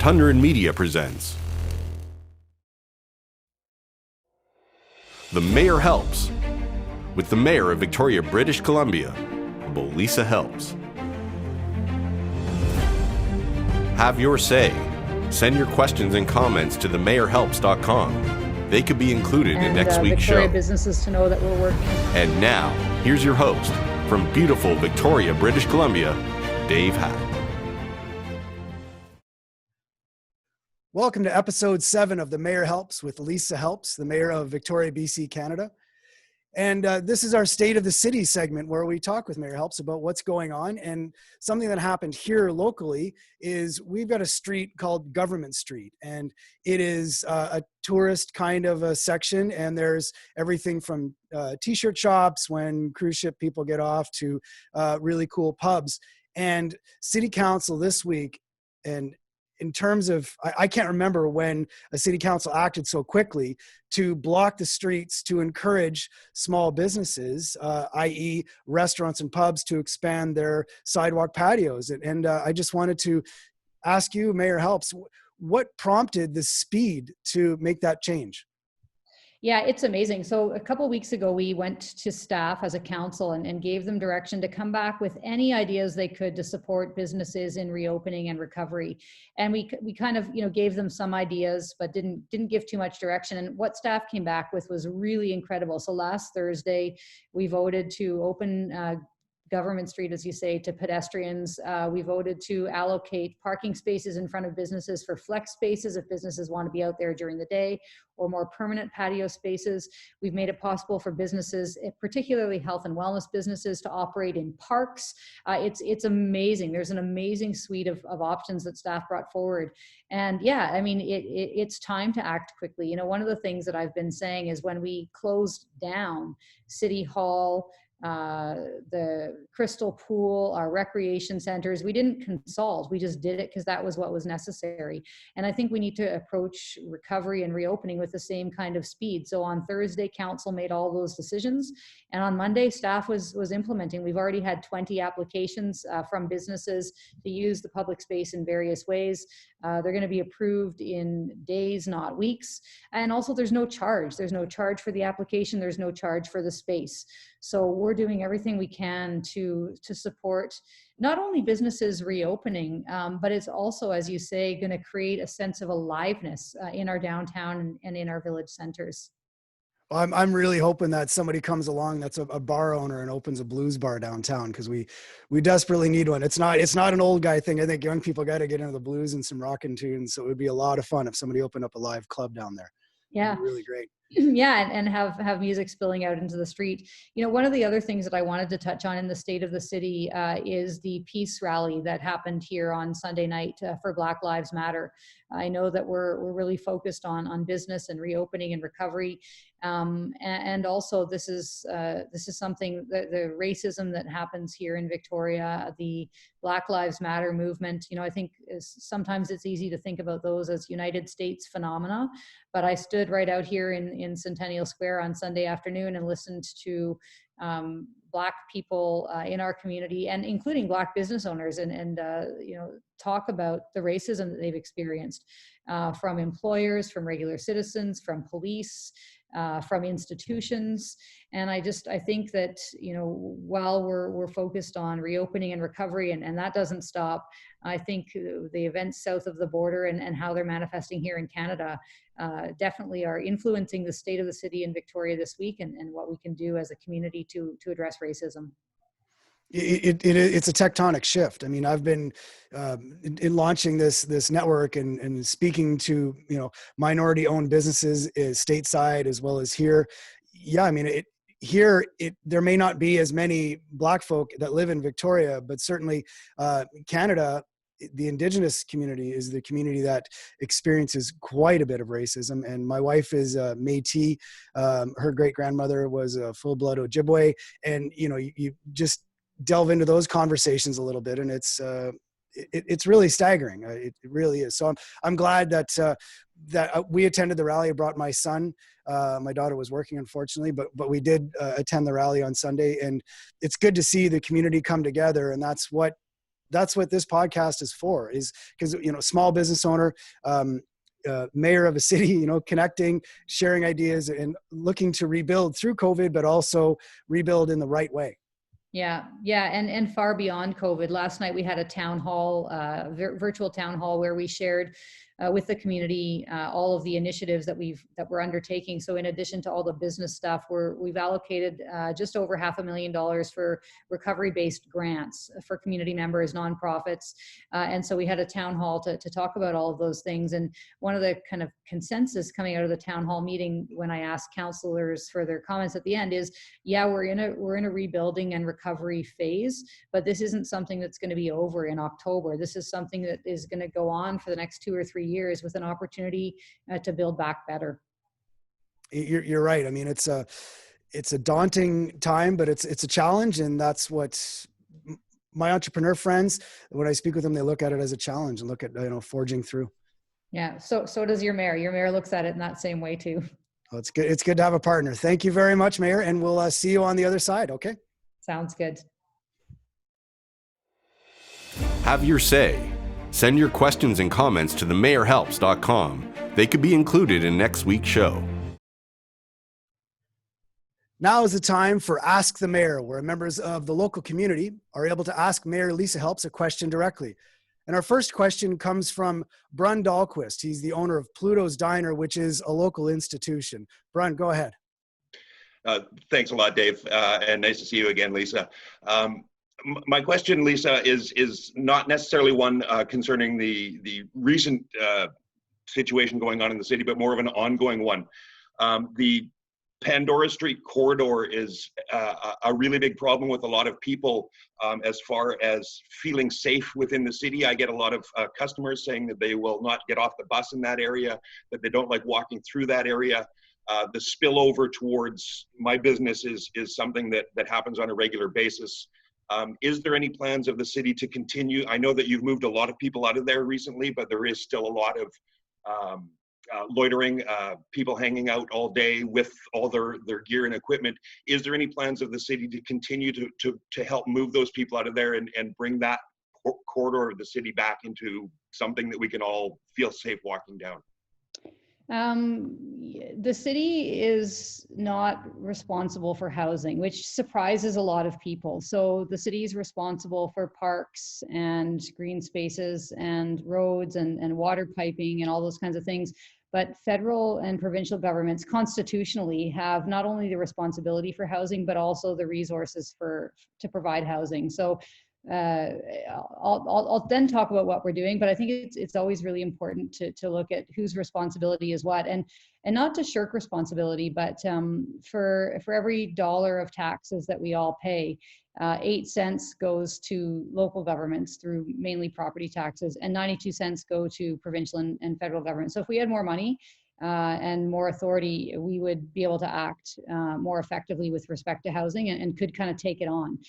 Tundra Media presents The Mayor Helps, with the Mayor of Victoria, British Columbia, Lisa Helps. Have your say. Send your questions and comments to themayorhelps.com. They could be included in next week's Victoria show. Businesses to know that we're working. And now, here's your host, from beautiful Victoria, British Columbia, Dave Hatt. Welcome to episode 7 of The Mayor Helps with Lisa Helps, the Mayor of Victoria, BC, Canada. And this is our State of the City segment where we talk with Mayor Helps about what's going on. And something that happened here locally is we've got a street called Government Street. And it is a tourist kind of a section. And there's everything from t-shirt shops when cruise ship people get off to really cool pubs. And City Council this week, and in terms of, I can't remember when a city council acted so quickly to block the streets to encourage small businesses, i.e. restaurants and pubs, to expand their sidewalk patios. And I just wanted to ask you, Mayor Helps, what prompted the speed to make that change? Yeah, it's amazing. So a couple of weeks ago, we went to staff as a council and gave them direction to come back with any ideas they could to support businesses in reopening and recovery. And we kind of, gave them some ideas, but didn't give too much direction. And what staff came back with was really incredible. So last Thursday, we voted to open Government Street, as you say, to pedestrians. We voted to allocate parking spaces in front of businesses for flex spaces if businesses want to be out there during the day, or more permanent patio spaces. We've made it possible for businesses, particularly health and wellness businesses, to operate in parks. It's amazing. There's an amazing suite of options that staff brought forward. And yeah, I mean, it's time to act quickly. One of the things that I've been saying is when we closed down City Hall, the Crystal Pool, our recreation centers, we didn't consult, we just did it because that was what was necessary. And I think we need to approach recovery and reopening with the same kind of speed. So on Thursday, council made all those decisions, and on Monday, staff was implementing. We've already had 20 applications from businesses to use the public space in various ways. They're going to be approved in days, not weeks. And also there's no charge. There's no charge for the application. There's no charge for the space. So we're doing everything we can to support not only businesses reopening, but it's also, as you say, going to create a sense of aliveness in our downtown and in our village centers. Well, I'm really hoping that somebody comes along that's a bar owner and opens a blues bar downtown, because we desperately need one. It's not an old guy thing. I think young people got to get into the blues and some rockin' tunes. So it would be a lot of fun if somebody opened up a live club down there. Yeah, really great. Yeah, and have music spilling out into the street. One of the other things that I wanted to touch on in the State of the City is the peace rally that happened here on Sunday night for Black Lives Matter. I know that we're really focused on business and reopening and recovery, and also this is something that the racism that happens here in Victoria, the Black Lives Matter movement. I think sometimes it's easy to think about those as United States phenomena, but I stood right out here in Centennial Square on Sunday afternoon and listened to Black people in our community, and including Black business owners, and talk about the racism that they've experienced from employers, from regular citizens, from police, from institutions. And I think that, while we're focused on reopening and recovery, and that doesn't stop, I think the events south of the border and how they're manifesting here in Canada definitely are influencing the state of the city in Victoria this week, and what we can do as a community to address racism. It's a tectonic shift. I mean, I've been in launching this network and speaking to minority-owned businesses stateside as well as here. Yeah, I mean, there may not be as many Black folk that live in Victoria, but certainly Canada, the Indigenous community is the community that experiences quite a bit of racism. And my wife is Métis. Her great-grandmother was a full-blood Ojibwe. And, you just delve into those conversations a little bit, and it's really staggering. It really is. So I'm glad that we attended the rally. I brought my son. My daughter was working, unfortunately, but we did attend the rally on Sunday, and it's good to see the community come together. And that's what that's what this podcast is for, is because, small business owner, mayor of a city, connecting, sharing ideas, and looking to rebuild through COVID, but also rebuild in the right way. Yeah, and far beyond COVID. Last night we had a town hall, virtual town hall, where we shared with the community all of the initiatives that we're undertaking. So in addition to all the business stuff, we've allocated just over $500,000 for recovery-based grants for community members, nonprofits, and so we had a town hall to talk about all of those things. And one of the kind of consensus coming out of the town hall meeting, when I asked councillors for their comments at the end, is yeah, we're in a rebuilding and recovery phase, but this isn't something that's going to be over in October. This is something that is going to go on for the next 2 or 3 years with an opportunity to build back better. You're right. I mean, it's a daunting time, but it's a challenge, and that's what my entrepreneur friends, when I speak with them, they look at it as a challenge and look at forging through. Yeah. So does your mayor. Your mayor looks at it in that same way too. Well, it's good. It's good to have a partner. Thank you very much, Mayor, and we'll see you on the other side. Okay. Sounds good. Have your say. Send your questions and comments to themayorhelps.com. They could be included in next week's show. Now is the time for Ask the Mayor, where members of the local community are able to ask Mayor Lisa Helps a question directly. And our first question comes from Brun Dahlquist. He's the owner of Pluto's Diner, which is a local institution. Brun, go ahead. Thanks a lot, Dave, and nice to see you again, Lisa. My question, Lisa, is not necessarily one concerning the recent situation going on in the city, but more of an ongoing one. The Pandora Street corridor is a really big problem with a lot of people as far as feeling safe within the city. I get a lot of customers saying that they will not get off the bus in that area, that they don't like walking through that area. The spillover towards my business is something that happens on a regular basis. Is there any plans of the city to continue? I know that you've moved a lot of people out of there recently, but there is still a lot of loitering, people hanging out all day with all their gear and equipment. Is there any plans of the city to continue to help move those people out of there and bring that corridor of the city back into something that we can all feel safe walking down? The city is not responsible for housing, which surprises a lot of people. So the city is responsible for parks and green spaces and roads and water piping and all those kinds of things. But federal and provincial governments constitutionally have not only the responsibility for housing, but also the resources to provide housing. So I'll then talk about what we're doing, but I think it's always really important to look at whose responsibility is what, and not to shirk responsibility, but for every dollar of taxes that we all pay, 8 cents goes to local governments through mainly property taxes, and 92 cents go to provincial and federal government. So if we had more money and more authority, we would be able to act more effectively with respect to housing and could kind of take it on.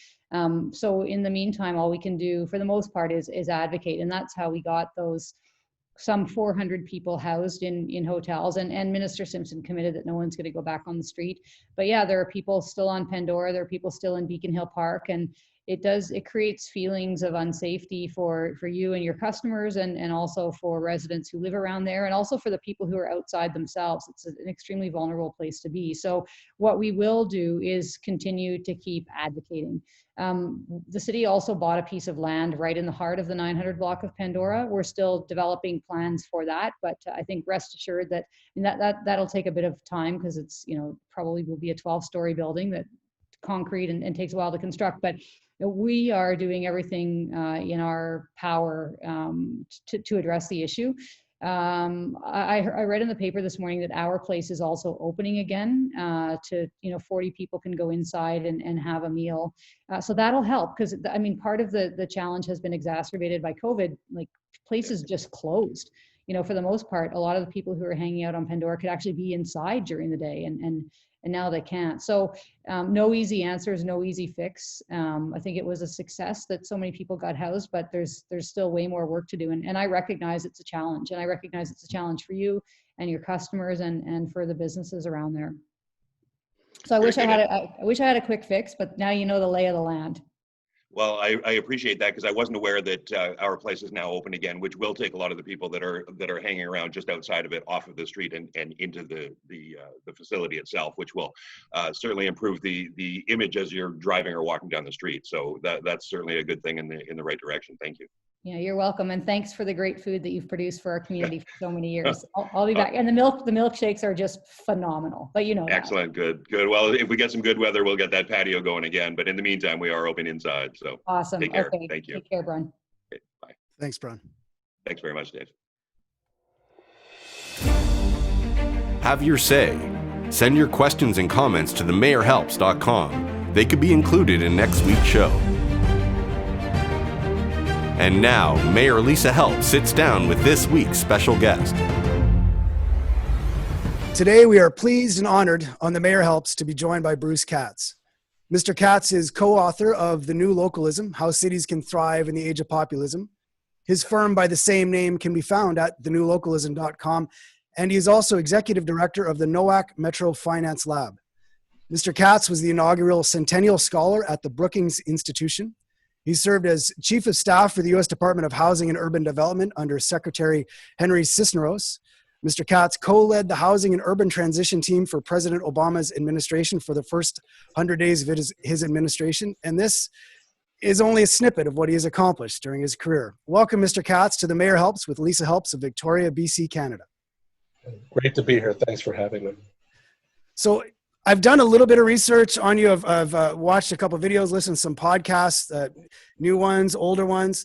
So in the meantime, all we can do for the most part is advocate. And that's how we got those some 400 people housed in hotels, and Minister Simpson committed that no one's going to go back on the street. But yeah, there are people still on Pandora, there are people still in Beacon Hill Park, and it creates feelings of unsafety for you and your customers, and also for residents who live around there, and also for the people who are outside themselves. It's an extremely vulnerable place to be. So what we will do is continue to keep advocating. The city also bought a piece of land right in the heart of the 900 block of Pandora. We're still developing plans for that, but I think rest assured that that'll take a bit of time, because it's probably will be a 12-story building that concrete and takes a while to construct. But we are doing everything in our power to address the issue. I read in the paper this morning that our place is also opening again to 40 people can go inside and have a meal. So that'll help, because I mean, part of the challenge has been exacerbated by COVID. Like, places just closed. For the most part, a lot of the people who are hanging out on Pandora could actually be inside during the day, and now they can't. So no easy answers, no easy fix. I think it was a success that so many people got housed, but there's still way more work to do. And I recognize it's a challenge, and I recognize it's a challenge for you and your customers and for the businesses around there. So I wish I had a quick fix, but now you know the lay of the land. Well, I appreciate that, because I wasn't aware that our place is now open again, which will take a lot of the people that are hanging around just outside of it off of the street and into the facility itself, which will certainly improve the image as you're driving or walking down the street. So that's certainly a good thing in the right direction. Thank you. Yeah, you're welcome. And thanks for the great food that you've produced for our community for so many years. I'll be back. And the milkshakes are just phenomenal, but you know that. Excellent. Good. Well, if we get some good weather, we'll get that patio going again. But in the meantime, we are open inside. So awesome. Take care. Okay. Thank you. Take care, Brun. Okay, bye. Thanks, Brun. Thanks very much, Dave. Have your say. Send your questions and comments to themayorhelps.com. They could be included in next week's show. And now, Mayor Lisa Helps sits down with this week's special guest. Today, we are pleased and honored on the Mayor Helps to be joined by Bruce Katz. Mr. Katz is co-author of The New Localism, How Cities Can Thrive in the Age of Populism. His firm by the same name can be found at thenewlocalism.com, and he is also executive director of the NOAC Metro Finance Lab. Mr. Katz was the inaugural Centennial Scholar at the Brookings Institution. He served as Chief of Staff for the U.S. Department of Housing and Urban Development under Secretary Henry Cisneros. Mr. Katz co-led the Housing and Urban Transition Team for President Obama's administration for the first 100 days of his administration, and this is only a snippet of what he has accomplished during his career. Welcome, Mr. Katz, to the Mayor Helps with Lisa Helps of Victoria, BC, Canada. Great to be here. Thanks for having me. So I've done a little bit of research on you. I've watched a couple of videos, listened to some podcasts, new ones, older ones.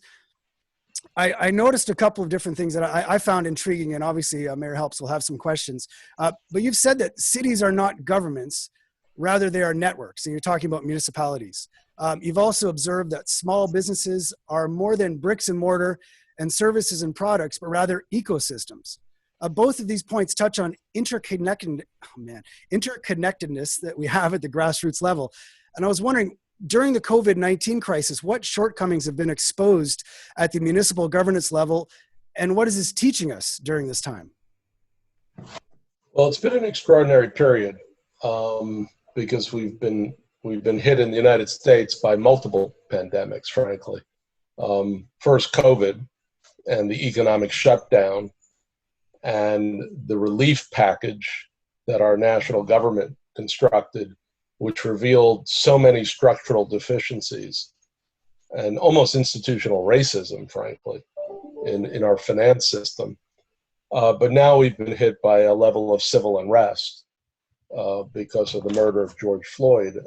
I noticed a couple of different things that I found intriguing, and obviously Mayor Helps will have some questions. But you've said that cities are not governments, rather they are networks, and you're talking about municipalities. You've also observed that small businesses are more than bricks and mortar and services and products, but rather ecosystems. Both of these points touch on interconnectedness that we have at the grassroots level. And I was wondering, during the COVID-19 crisis, what shortcomings have been exposed at the municipal governance level, and what is this teaching us during this time? Well, it's been an extraordinary period because we've been hit in the United States by multiple pandemics, frankly. First COVID and the economic shutdown and the relief package that our national government constructed, which revealed so many structural deficiencies and almost institutional racism, frankly, in our finance system. But now we've been hit by a level of civil unrest because of the murder of George Floyd,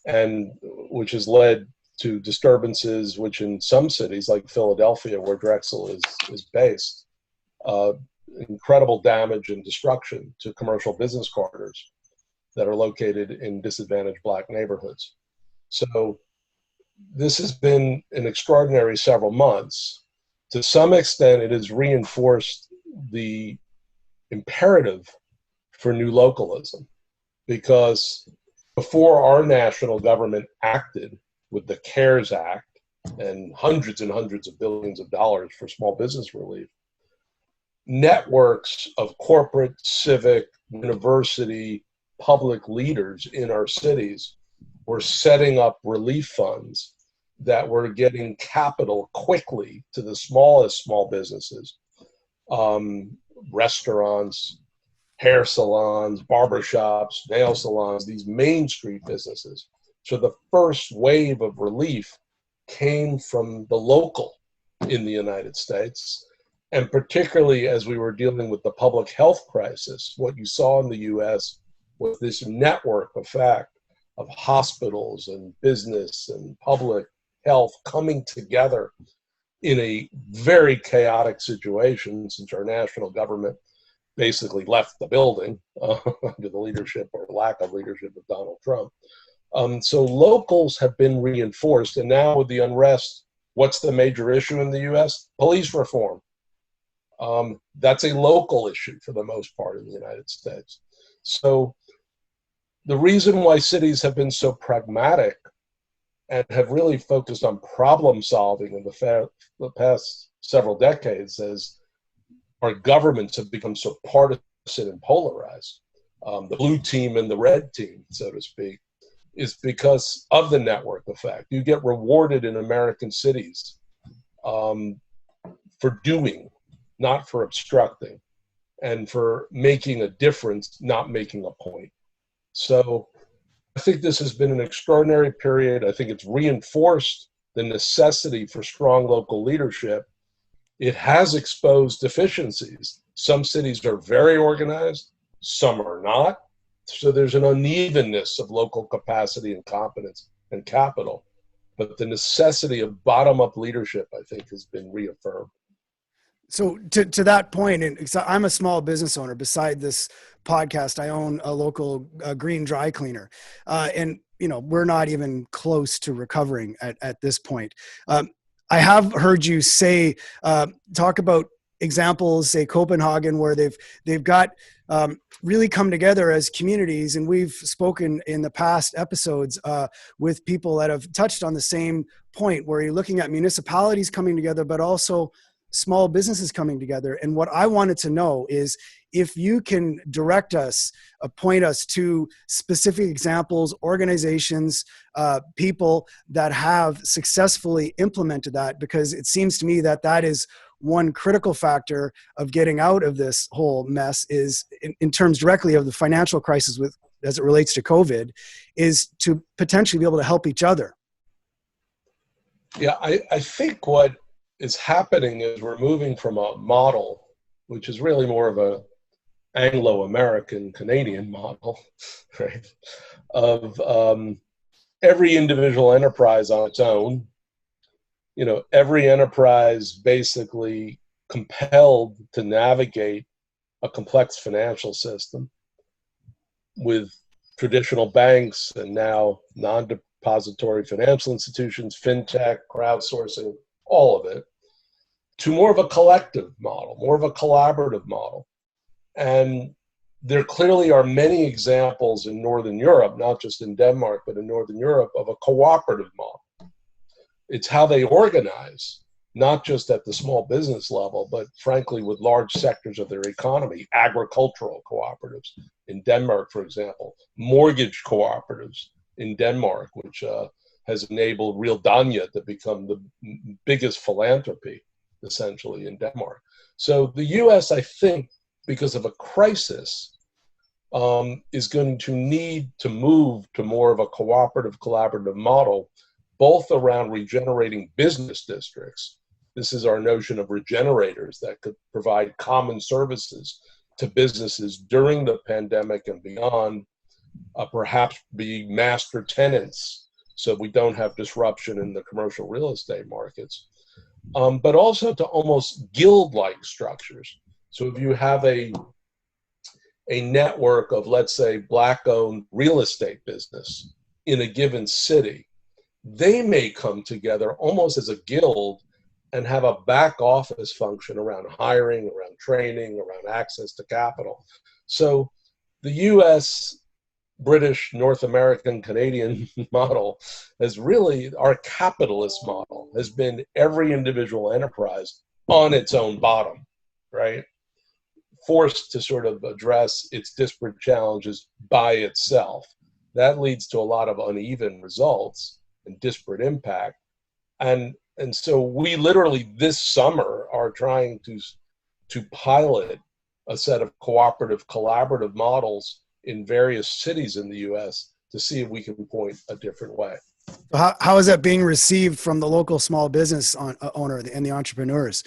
and which has led to disturbances which in some cities like Philadelphia, where Drexel is based, incredible damage and destruction to commercial business corridors that are located in disadvantaged Black neighborhoods. So this has been an extraordinary several months. To some extent, it has reinforced the imperative for new localism, because before our national government acted with the CARES Act and hundreds of billions of dollars for small business relief, networks of corporate, civic, university, public leaders in our cities were setting up relief funds that were getting capital quickly to the smallest small businesses, restaurants, hair salons, barbershops, nail salons, these main street businesses. So the first wave of relief came from the local in the United States. And particularly as we were dealing with the public health crisis, what you saw in the US was this network effect of hospitals and business and public health coming together in a very chaotic situation, since our national government basically left the building under the leadership or lack of leadership of Donald Trump. So locals have been reinforced. And now with the unrest, what's the major issue in the US? Police reform. That's a local issue for the most part in the United States. So the reason why cities have been so pragmatic and have really focused on problem solving in the past several decades, as our governments have become so partisan and polarized, the blue team and the red team, so to speak, is because of the network effect. You get rewarded in American cities for doing, not for obstructing, and for making a difference, not making a point. So I think this has been an extraordinary period. I think it's reinforced the necessity for strong local leadership. It has exposed deficiencies. Some cities are very organized, some are not. So there's an unevenness of local capacity and competence and capital. But the necessity of bottom-up leadership, I think, has been reaffirmed. So to that point, and so I'm a small business owner. Beside this podcast, I own a local green dry cleaner, and we're not even close to recovering at this point. I have heard you say talk about examples, say Copenhagen, where they've got really come together as communities, and we've spoken in the past episodes with people that have touched on the same point, where you're looking at municipalities coming together, but also small businesses coming together. And what I wanted to know is if you can direct us, point us to specific examples, organizations, people that have successfully implemented that, because it seems to me that that is one critical factor of getting out of this whole mess, is in terms directly of the financial crisis as it relates to COVID, is to potentially be able to help each other. Yeah, I think what is happening is we're moving from a model, which is really more of a Anglo-American Canadian model, right, of every individual enterprise on its own. Every enterprise basically compelled to navigate a complex financial system with traditional banks and now non-depository financial institutions, fintech, crowdsourcing, all of it, to more of a collective model, more of a collaborative model. And there clearly are many examples in Northern Europe, not just in Denmark, but in Northern Europe, of a cooperative model. It's how they organize, not just at the small business level, but frankly with large sectors of their economy, agricultural cooperatives in Denmark, for example, mortgage cooperatives in Denmark, which has enabled Real Dania to become the biggest philanthropy, essentially, in Denmark. So the U.S., I think, because of a crisis, is going to need to move to more of a cooperative, collaborative model, both around regenerating business districts. This is our notion of regenerators that could provide common services to businesses during the pandemic and beyond, perhaps be master tenants so we don't have disruption in the commercial real estate markets, but also to almost guild-like structures. So if you have a network of, let's say, Black-owned real estate business in a given city, they may come together almost as a guild and have a back office function around hiring, around training, around access to capital. So the US, British, North American, Canadian model has really, our capitalist model has been every individual enterprise on its own bottom, right? Forced to sort of address its disparate challenges by itself. That leads to a lot of uneven results and disparate impact. And so we literally this summer are trying to pilot a set of cooperative, collaborative models in various cities in the US to see if we can point a different way. How is that being received from the local small business owner and the entrepreneurs?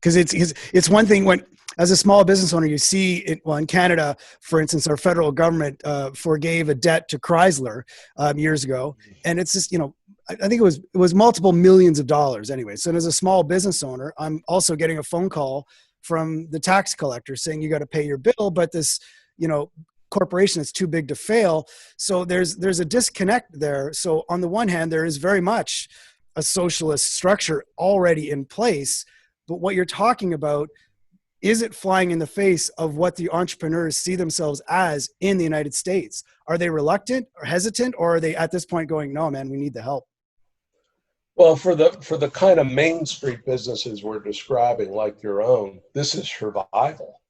Because it's one thing when, as a small business owner, you see it. Well, in Canada, for instance, our federal government forgave a debt to Chrysler years ago, and it's just, I think it was multiple millions of dollars anyway. So as a small business owner, I'm also getting a phone call from the tax collector saying you got to pay your bill, but this, corporation is too big to fail. So there's a disconnect there. So on the one hand, there is very much a socialist structure already in place, but what you're talking about, is it flying in the face of what the entrepreneurs see themselves as in the United States? Are they reluctant or hesitant, or are they at this point going, no, man, we need the help? Well, for the kind of Main Street businesses we're describing, like your own, this is survival.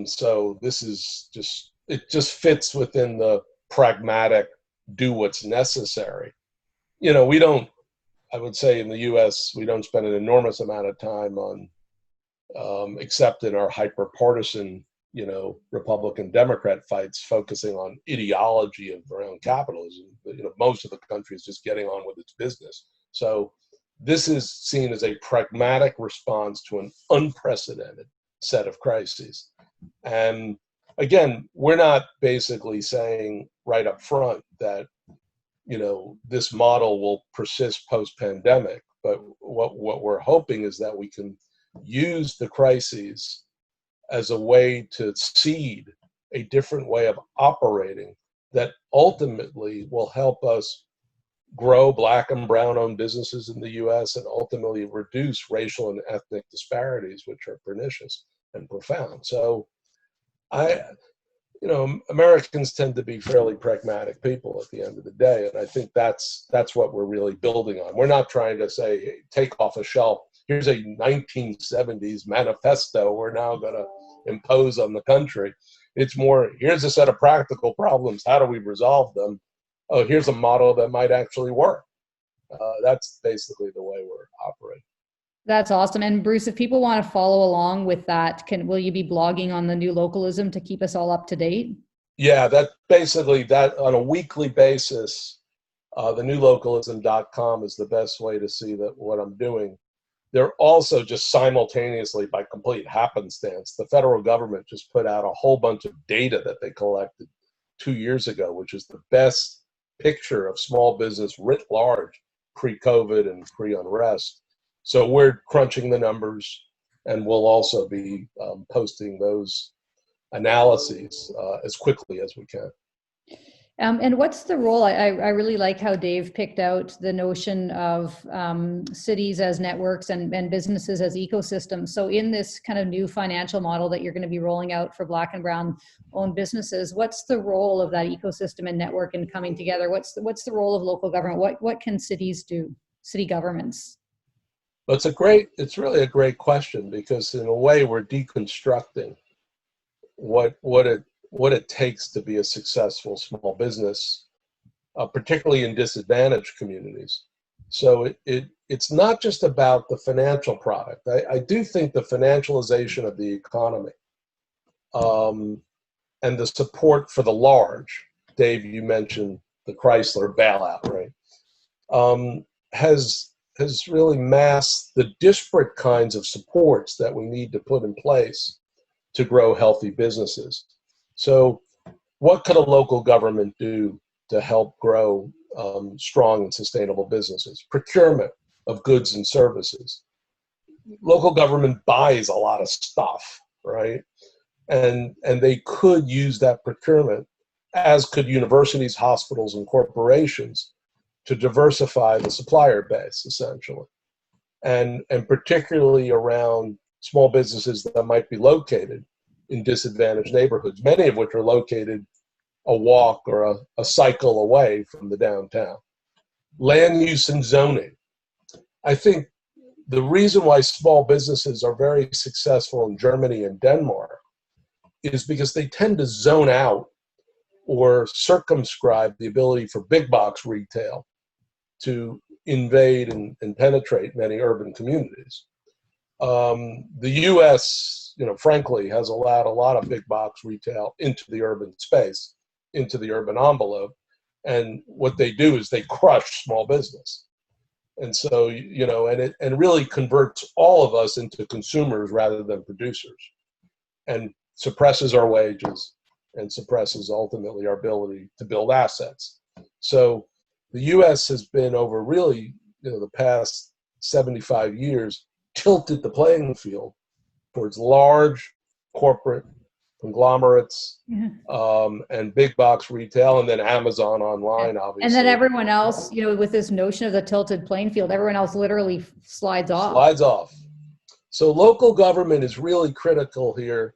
So this is it just fits within the pragmatic do what's necessary. I would say in the US, we don't spend an enormous amount of time on, except in our hyper-partisan, Republican Democrat fights, focusing on ideology around capitalism. Most of the country is just getting on with its business. So this is seen as a pragmatic response to an unprecedented set of crises. And again, we're not basically saying right up front that, this model will persist post-pandemic, but what we're hoping is that we can use the crises as a way to seed a different way of operating that ultimately will help us grow Black and Brown-owned businesses in the U.S. and ultimately reduce racial and ethnic disparities, which are pernicious and profound. So Americans tend to be fairly pragmatic people at the end of the day, and I think that's what we're really building on. We're not trying to say, hey, take off a shelf, here's a 1970s manifesto we're now going to impose on the country. It's more, here's a set of practical problems, how do we resolve them? Oh, here's a model that might actually work. That's basically the way we're operating. That's awesome. And Bruce, if people want to follow along with that, will you be blogging on the New Localism to keep us all up to date? Yeah, that on a weekly basis, the newlocalism.com is the best way to see what I'm doing. They're also just simultaneously, by complete happenstance, the federal government just put out a whole bunch of data that they collected 2 years ago, which is the best picture of small business writ large, pre-COVID and pre-unrest. So we're crunching the numbers, and we'll also be posting those analyses as quickly as we can. And what's the role? I really like how Dave picked out the notion of cities as networks and businesses as ecosystems. So in this kind of new financial model that you're going to be rolling out for Black and Brown owned businesses, what's the role of that ecosystem and network in coming together? What's the role of local government? What can cities do, city governments? Well, it's really a great question, because in a way we're deconstructing what it takes to be a successful small business, particularly in disadvantaged communities. So it's not just about the financial product. I do think the financialization of the economy and the support for the large, Dave, you mentioned the Chrysler bailout, right, has really masked the disparate kinds of supports that we need to put in place to grow healthy businesses. So what could a local government do to help grow strong and sustainable businesses? Procurement of goods and services. Local government buys a lot of stuff, right? And they could use that procurement, as could universities, hospitals, and corporations, to diversify the supplier base, essentially. And particularly around small businesses that might be located in disadvantaged neighborhoods, many of which are located a walk or a cycle away from the downtown. Land use and zoning. I think the reason why small businesses are very successful in Germany and Denmark is because they tend to zone out or circumscribe the ability for big box retail to invade and penetrate many urban communities. The U.S., frankly, has allowed a lot of big box retail into the urban space, into the urban envelope, and what they do is they crush small business. And so, and really converts all of us into consumers rather than producers, and suppresses our wages and suppresses ultimately our ability to build assets. So the U.S. has been over really, the past 75 years, tilted the playing field towards large corporate conglomerates, and big box retail, and then Amazon online, obviously. And then everyone else, with this notion of the tilted playing field, everyone else literally slides off. So local government is really critical here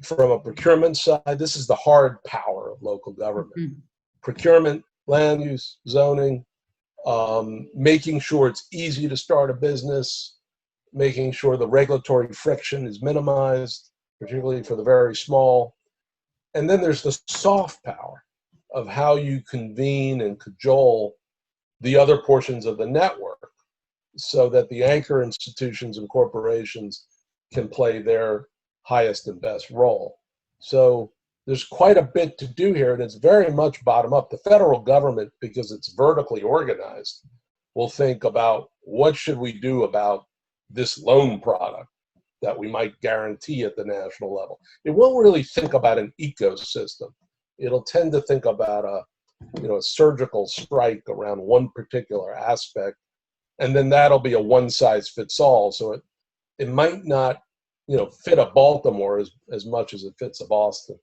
from a procurement side. This is the hard power of local government. Mm-hmm. Procurement, land use, zoning, making sure it's easy to start a business, making sure the regulatory friction is minimized, particularly for the very small. And then there's the soft power of how you convene and cajole the other portions of the network so that the anchor institutions and corporations can play their highest and best role. So there's quite a bit to do here, and it's very much bottom up. The federal government, because it's vertically organized, will think about what should we do about this loan product that we might guarantee at the national level. It won't really think about an ecosystem. It'll tend to think about a surgical strike around one particular aspect, and then that'll be a one size fits all. So it might not fit a Baltimore as much as it fits a Boston.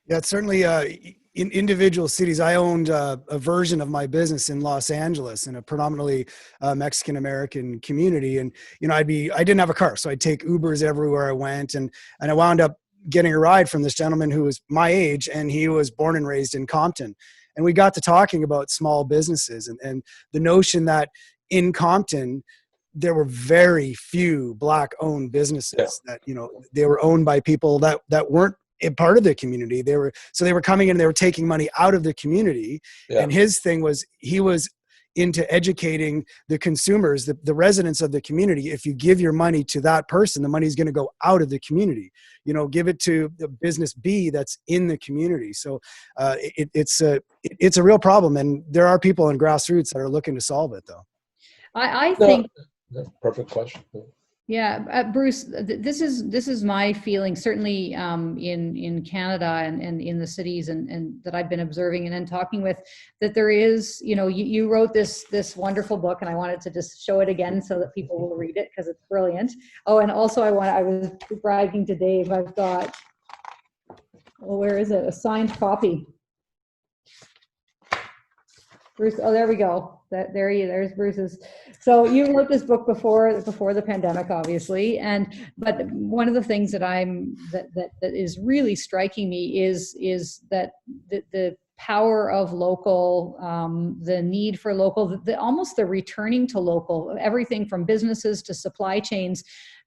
Yeah, it's certainly in individual cities. I owned a version of my business in Los Angeles in a predominantly Mexican American community, and I didn't have a car, so I'd take Ubers everywhere I went, and I wound up getting a ride from this gentleman who was my age, and he was born and raised in Compton, and we got to talking about small businesses and the notion that in Compton there were very few Black-owned businesses that they were owned by people that weren't a part of the community. They were coming in and they were taking money out of the community. Yeah. And his thing was, he was into educating the consumers, the residents of the community. If you give your money to that person, the money is going to go out of the community. Give it to the business B that's in the community. So it's a real problem, and there are people in grassroots that are looking to solve it, though. I think. Perfect question. Yeah, Bruce, this is my feeling, certainly in Canada and in the cities and that I've been observing and talking with, that there is, you wrote this wonderful book, and I wanted to just show it again so that people will read it because it's brilliant. Oh, and also I was bragging to Dave, I've got, where is it? A signed copy. Bruce, oh, there we go. There's Bruce's. So you wrote this book before the pandemic, obviously, but one of the things that is really striking me is that the power of local, the need for local, almost the returning to local, everything from businesses to supply chains.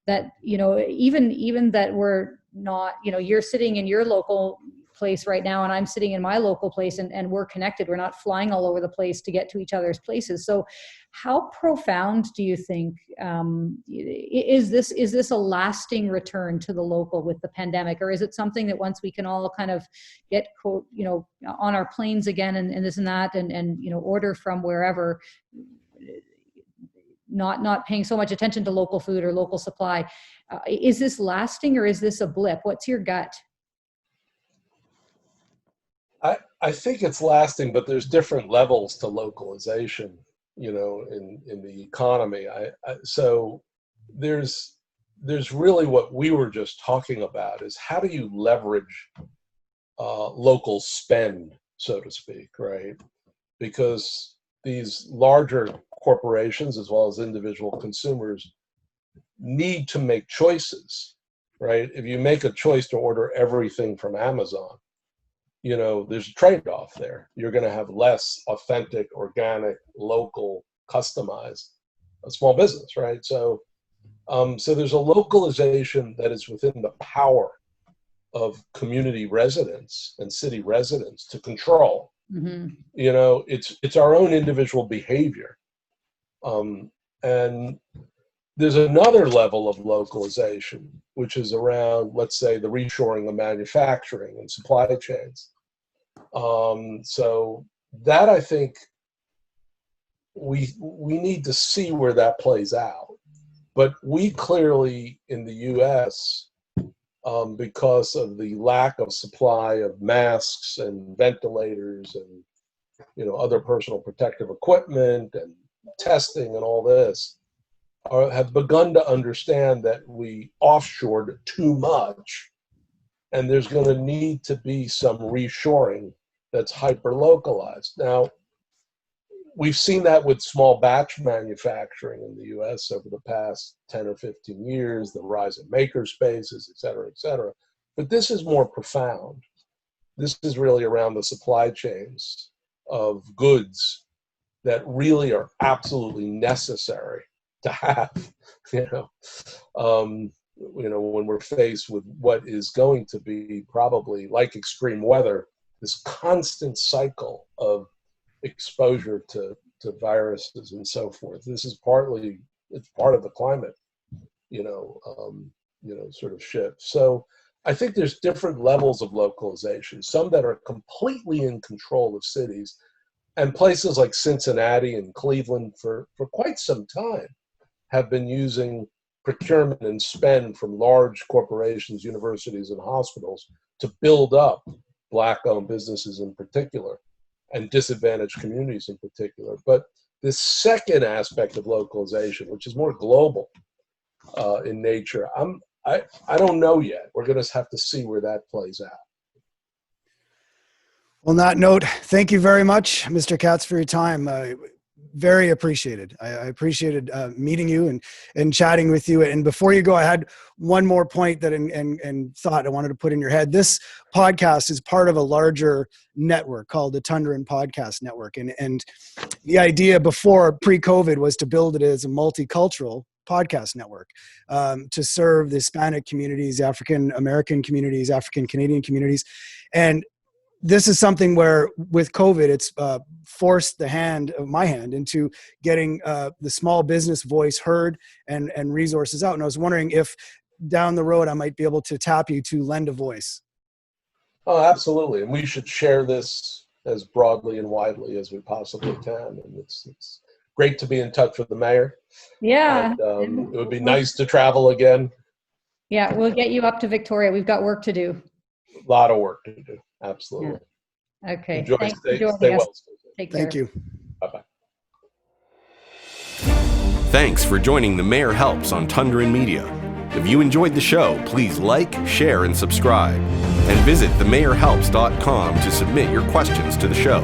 That even that we're not, you're sitting in your local place right now, and I'm sitting in my local place, and we're connected. We're not flying all over the place to get to each other's places. So how profound do you think is this a lasting return to the local with the pandemic, or is it something that once we can all kind of get on our planes again and this and that and order from wherever, not paying so much attention to local food or local supply, is this lasting, or is this a blip? What's your gut? I think it's lasting, but there's different levels to localization, in the economy. So there's really what we were just talking about is how do you leverage local spend, so to speak, right? Because these larger corporations as well as individual consumers need to make choices, right? If you make a choice to order everything from Amazon, there's a trade-off there. You're going to have less authentic, organic, local, customized, a small business, right? So there's a localization that is within the power of community residents and city residents to control. Mm-hmm. It's our own individual behavior. And there's another level of localization, which is around, let's say, the reshoring of manufacturing and supply chains. So that, I think, we need to see where that plays out. But we clearly, in the U.S., because of the lack of supply of masks and ventilators and other personal protective equipment and testing and all this, have begun to understand that we offshored too much, and there's going to need to be some reshoring that's hyper-localized. Now, we've seen that with small batch manufacturing in the U.S. over the past 10 or 15 years, the rise of maker spaces, et cetera, et cetera. But this is more profound. This is really around the supply chains of goods that really are absolutely necessary to have, when we're faced with what is going to be probably, like extreme weather, this constant cycle of exposure to viruses and so forth. This is it's part of the climate, sort of shift. So I think there's different levels of localization, some that are completely in control of cities, and places like Cincinnati and Cleveland for quite some time have been using procurement and spend from large corporations, universities, and hospitals to build up Black-owned businesses in particular, and disadvantaged communities in particular. But this second aspect of localization, which is more global in nature, I don't know yet. We're going to have to see where that plays out. On that note, thank you very much, Mr. Katz, for your time. Very appreciated. I appreciated meeting you and chatting with you. And before you go, I had one more point that and thought I wanted to put in your head. This podcast is part of a larger network called the Tundran Podcast Network. And the idea before pre-COVID was to build it as a multicultural podcast network to serve the Hispanic communities, African American communities, African Canadian communities. And this is something where with COVID, it's forced my hand into getting the small business voice heard and resources out. And I was wondering if down the road, I might be able to tap you to lend a voice. Oh, absolutely. And we should share this as broadly and widely as we possibly can. And it's great to be in touch with the mayor. Yeah. And, it would be nice to travel again. Yeah, we'll get you up to Victoria. We've got work to do. A lot of work to do. Absolutely. Yeah. Okay. Enjoy. Thanks Stay for joining us. well. Take care. Thank you. Bye-bye. Thanks for joining The Mayor Helps on Tundran Media. If you enjoyed the show, please like, share, and subscribe. And visit themayorhelps.com to submit your questions to the show.